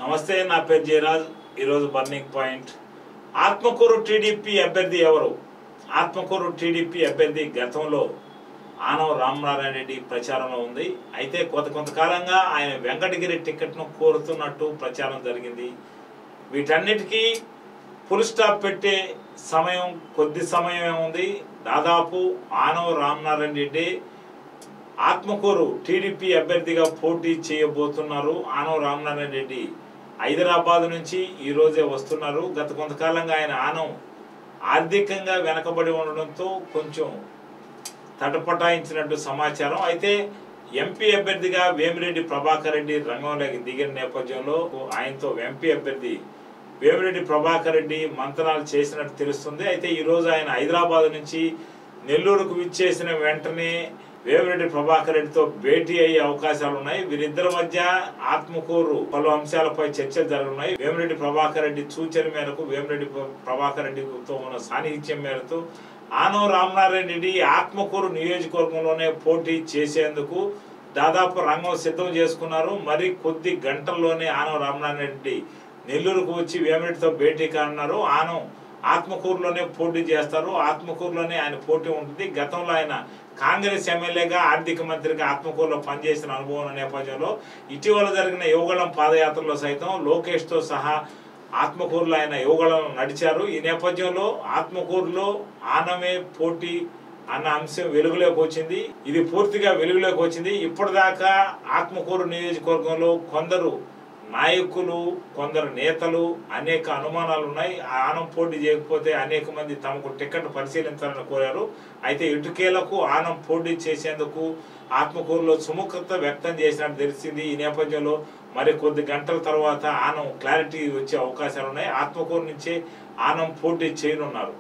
నమస్తే, నా పేరు జయరాజ్. ఈరోజు బర్నింగ్ పాయింట్. ఆత్మకూరు టీడీపీ అభ్యర్థి ఎవరు? ఆత్మకూరు టీడీపీ అభ్యర్థి గతంలో ఆనవ రామనారాయణ రెడ్డి ప్రచారంలో ఉంది. అయితే కొంతకాలంగా ఆయన వెంకటగిరి టికెట్ను కోరుతున్నట్టు ప్రచారం జరిగింది. వీటన్నిటికీ ఫుల్ స్టాప్ పెట్టే సమయం కొద్ది సమయమే ఉంది. దాదాపు ఆనవ రామనారాయణ రెడ్డి ఆత్మకూరు టీడీపీ అభ్యర్థిగా పోటీ చేయబోతున్నారు. ఆనవ రామనారాయణ రెడ్డి హైదరాబాద్ నుంచి ఈ రోజే వస్తున్నారు. గత కొంతకాలంగా ఆయన ఆర్థికంగా వెనకబడి ఉండడంతో కొంచెం తటపటాయించినట్టు సమాచారం. అయితే ఎంపీ అభ్యర్థిగా వేమిరెడ్డి ప్రభాకర్ రెడ్డి రంగంలోకి దిగిన నేపథ్యంలో ఆయనతో ఎంపీ అభ్యర్థి వేమిరెడ్డి ప్రభాకర్ రెడ్డి మంతనాలు చేసినట్టు తెలుస్తుంది. అయితే ఈరోజు ఆయన హైదరాబాద్ నుంచి నెల్లూరుకు విచ్చేసిన వెంటనే వేమిరెడ్డి ప్రభాకర్ రెడ్డితో భేటీ అయ్యే అవకాశాలు ఉన్నాయి. వీరిద్దరి మధ్య ఆత్మకూరు పలు అంశాలపై చర్చలు జరగనున్నాయి. వేమిరెడ్డి ప్రభాకర్ రెడ్డి సూచన మేరకు వేమిరెడ్డి ప్రభాకర్ రెడ్డితో ఉన్న సాన్నిహిత్యం మేరకు ఆనవ రామనారాయణ రెడ్డి ఆత్మకూరు నియోజకవర్గంలోనే పోటీ చేసేందుకు దాదాపు రంగం సిద్ధం చేసుకున్నారు. మరి కొద్ది గంటల్లోనే ఆనవ రామనారాయణ రెడ్డి నెల్లూరుకు వచ్చి వేమిరెడ్డితో భేటీ కానున్నారు. ఆత్మకూరులోనే పోటీ చేస్తారు. ఆత్మకూరులోనే ఆయన పోటీ ఉంటుంది. గతంలో ఆయన కాంగ్రెస్ ఎమ్మెల్యేగా ఆర్థిక మంత్రిగా ఆత్మకూరులో పనిచేసిన అనుభవం నేపథ్యంలో ఇటీవల జరిగిన యువగళం పాదయాత్రలో సైతం లోకేష్తో సహా ఆత్మకూరులో ఆయన యువగళం నడిచారు. ఈ నేపథ్యంలో ఆత్మకూరులో ఆనమే పోటీ అన్న అంశం వెలుగులోకి వచ్చింది. ఇది పూర్తిగా వెలుగులోకి వచ్చింది. ఇప్పటిదాకా ఆత్మకూరు నియోజకవర్గంలో కొందరు నాయకులు, కొందరు నేతలు అనేక అనుమానాలు ఉన్నాయి. ఆనం పోటీ చేయకపోతే అనేక మంది తమకు టికెట్ పరిశీలించాలని కోరారు. అయితే ఇటుకేలకు ఆనం పోటీ చేసేందుకు ఆత్మకూరులో సుముఖత వ్యక్తం చేసినట్టు తెలిసింది. ఈ నేపథ్యంలో మరి కొద్ది గంటల తర్వాత ఆనం క్లారిటీ వచ్చే అవకాశాలు ఉన్నాయి. ఆత్మకూరు నుంచే ఆనం పోటీ చేయనున్నారు.